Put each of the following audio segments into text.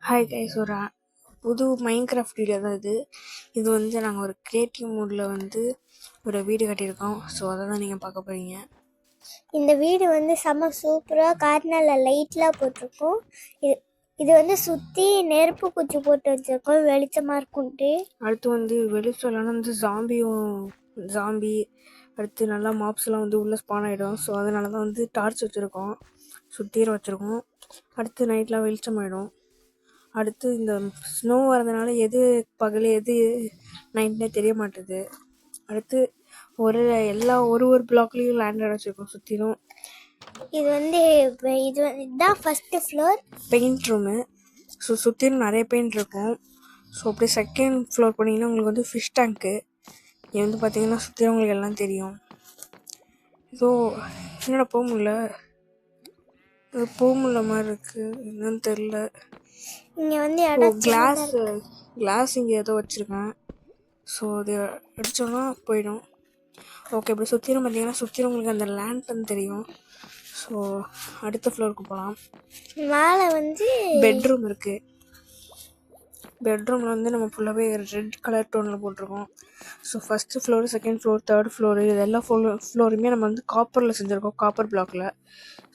Hi guys, ஒரு புது Minecraft video தான் இது. இது வந்து நாங்கள் ஒரு கிரியேட்டிவ் மூடில் வந்து ஒரு வீடு கட்டியிருக்கோம். ஸோ அதை தான் நீங்கள் பார்க்க போகிறீங்க. இந்த வீடு வந்து செம்ம சூப்பராக கார்னரில் லைட்லாம் போட்டிருக்கோம். இது வந்து சுற்றி நெருப்பு குச்சி போட்டு வச்சுருக்கோம், வெளிச்சமாக இருக்கும்ட்டு. அடுத்து வந்து வெளிச்சம் இல்லைன்னா வந்து ஜாம்பி அடுத்து நல்லா மாப்ஸ்லாம் வந்து உள்ளே ஸ்பான் ஆகிடும். ஸோ அதனால தான் வந்து டார்ச் வச்சுருக்கோம், சுற்றியும் வச்சுருக்கோம். அடுத்து நைட்லாம் வெளிச்சம் ஆகிடும். அடுத்து இந்த ஸ்னோ வரதுனால எது பகல் எது நைட்னே தெரிய மாட்டுது. அடுத்து ஒரு பிளாக்லேயும் லேண்டட் வச்சுருக்கோம் சுற்றிலும். இதுதான் first floor paint room. So சுற்றிலும் நிறைய பெயிண்ட் இருக்கும். ஸோ அப்படியே செகண்ட் ஃப்ளோர் பண்ணிங்கன்னா உங்களுக்கு வந்து ஃபிஷ் டேங்க்கு. இது வந்து பார்த்தீங்கன்னா சுற்றி உங்களுக்கு எல்லாம் தெரியும். ஸோ என்னோட போக முடியல மாதிரி இருக்குது, என்னன்னு தெரில. இங்கே வந்து கிளாஸ் இங்கே ஏதோ வச்சுருக்கேன். ஸோ அது அடித்தோன்னா போயிடும். ஓகே, இப்படி சுற்றிலும் பார்த்தீங்கன்னா சுற்றிலும் உங்களுக்கு அந்த லேண்டன் தெரியும். ஸோ அடுத்த ஃப்ளோருக்கு போகலாம். மேலே வந்து பெட்ரூம் இருக்குது. பெட்ரூமில் வந்து நம்ம ஃபுல்லாகவே ரெட் கலர் டோனில் போட்டிருக்கோம். So first floor, second floor, third floor, இது எல்லா ஃப்ளோருமே நம்ம வந்து காப்பரில் செஞ்சுருக்கோம், காப்பர் பிளாக்கில்.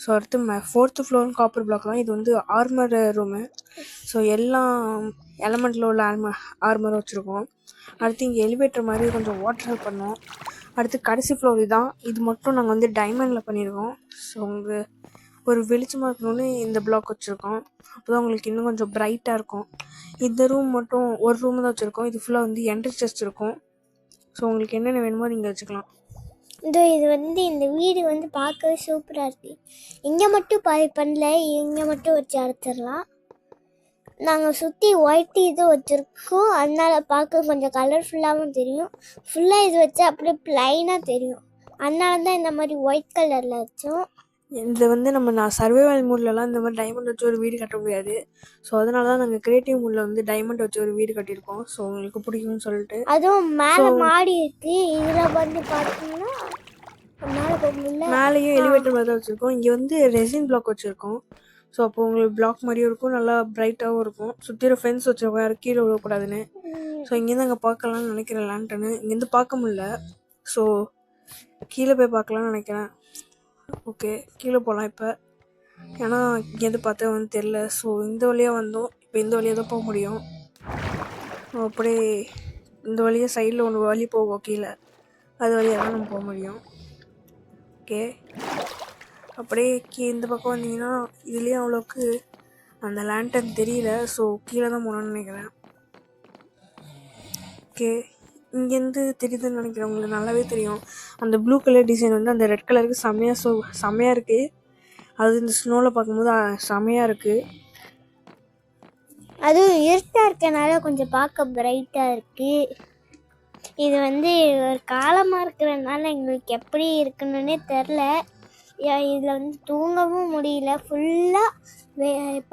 ஸோ அடுத்து ஃபோர்த்து ஃப்ளோரும் காப்பர் பிளாக் தான். இது வந்து ஆர்மர் ரூமு. ஸோ எல்லா எலமெண்ட்டில் உள்ள ஆர்மரும் வச்சுருக்கோம். அடுத்து இங்கே எலிவேட்டர் மாதிரி கொஞ்சம் வாட்டர் ஹெல்ப் பண்ணோம். அடுத்து கடைசி ஃப்ளோர் இதுதான். இது மட்டும் நாங்கள் வந்து டைமண்டில் பண்ணியிருக்கோம். ஸோ உங்கள் ஒரு வெளிச்சமாக இருக்கணும்னு இந்த பிளாக் வச்சுருக்கோம். அப்போ தான் உங்களுக்கு இன்னும் கொஞ்சம் பிரைட்டாக இருக்கும். இந்த ரூம் மட்டும் ஒரு ரூம் தான் வச்சுருக்கோம். இது ஃபுல்லாக வந்து என்ட்ரி செஸ்ட் இருக்கும். ஸோ உங்களுக்கு என்னென்ன வேணுமோ நீங்கள் வச்சுக்கலாம். இது வந்து இந்த வீடு வந்து பார்க்கவே சூப்பராக இருக்குது. இங்கே மட்டும் பண்ணல, இங்கே மட்டும் வச்சு அடைச்சிடலாம். நாங்கள் சுற்றி ஒயிட் இது வச்சுருக்கோம், அதனால் பார்க்க கொஞ்சம் கலர்ஃபுல்லாகவும் தெரியும். ஃபுல்லாக இது வச்சு அப்படியே ப்ளைனாக தெரியும், அதனால தான் இந்த மாதிரி ஒயிட் கலரில் வச்சோம். இதை வந்து நான் சர்வைவல் மூட்லலாம் இந்த மாதிரி டைமண்ட் வச்சு ஒரு வீடு கட்ட முடியாது. ஸோ அதனால தான் நாங்கள் கிரியேட்டிவ் மூடில் வந்து டைமண்ட் வச்சு ஒரு வீடு கட்டியிருக்கோம். ஸோ உங்களுக்கு பிடிக்கும்னு சொல்லிட்டு. அதுவும் மேலே மாடி இருக்குது. இதில் வந்து பார்த்தீங்கன்னா மேலேயும் எலிவேட்டர் மாதிரி தான் வச்சுருக்கோம். இங்கே வந்து ரெசின் பிளாக் வச்சுருக்கோம். ஸோ அப்போ உங்களுக்கு பிளாக் மாதிரியும் இருக்கும், நல்லா பிரைட்டாகவும் இருக்கும். சுற்றிலும் ஃபென்ஸ் வச்சுருக்கோம், யாரும் கீழே விடக்கூடாதுன்னு. ஸோ இங்கேருந்து அங்கே பார்க்கலாம்னு நினைக்கிறேன் லேண்டனு. இங்கேருந்து பார்க்க முடியல, ஸோ கீழே போய் பார்க்கலான்னு நினைக்கிறேன். ஓகே, கீழே போகலாம் இப்போ, ஏன்னா இங்கேருந்து பார்த்தா வந்து தெரில. ஸோ இந்த வழியாக வந்தோம், இப்போ இந்த வழியாக தான் போக முடியும். அப்படியே இந்த வழியாக சைடில் ஒன்று வழி போவோம் கீழே, அது வழியாக தான் நம்ம போக முடியும். ஓகே, அப்படியே இந்த பக்கம் வந்தீங்கன்னா இதுலேயும் அவ்வளோக்கு அந்த லேண்டன் தெரியல. ஸோ கீழே தான் போகணுன்னு நினைக்கிறேன். ஓகே, இங்கேருந்து தெரியுதுன்னு நினைக்கிறேன், உங்களுக்கு நல்லாவே தெரியும். அந்த ப்ளூ கலர் டிசைன் வந்து அந்த ரெட் கலருக்கு செம்மையாக இருக்குது. அது இந்த ஸ்னோவில் பார்க்கும்போது செம்மையாக இருக்குது. அதுவும் இருட்டாக இருக்கனால கொஞ்சம் பார்க்க பிரைட்டாக இருக்குது. இது வந்து ஒரு காலமாக இருக்கிறதுனால எங்களுக்கு எப்படி இருக்குன்னு தெரில. இதில் வந்து தூங்கவும் முடியல, ஃபுல்லாக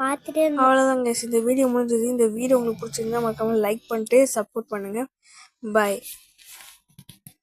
பார்த்துட்டே இருந்தோம். அவ்வளோதாங்க, இந்த வீடியோ முடிஞ்சது. இந்த வீடியோ உங்களுக்கு பிடிச்சிருந்தா மறக்காமல் லைக் பண்ணிட்டு சப்போர்ட் பண்ணுங்கள். பாய்.